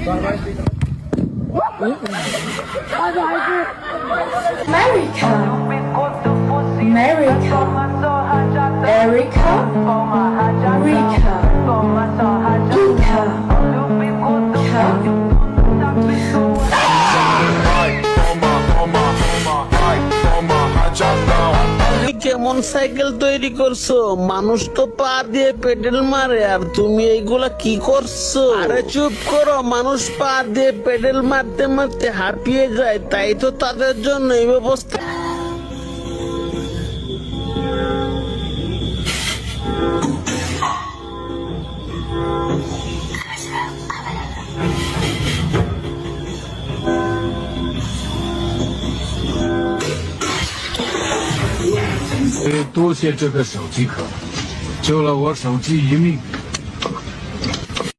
America, America, Erica, Rika, Ika, কেমন cycle তৈরি করছো? মানুষ তো পা দিয়ে পেডেল মারে, আর তুমি এইগুলা কি করছো? আরে চুপ করো, মানুষ পা দিয়ে পেডেল মারতে মারতে হাঁপিয়ে যায়, তাই তো তাদের জন্য এই ব্যবস্থা।多谢这个手机壳，救了我手机一命。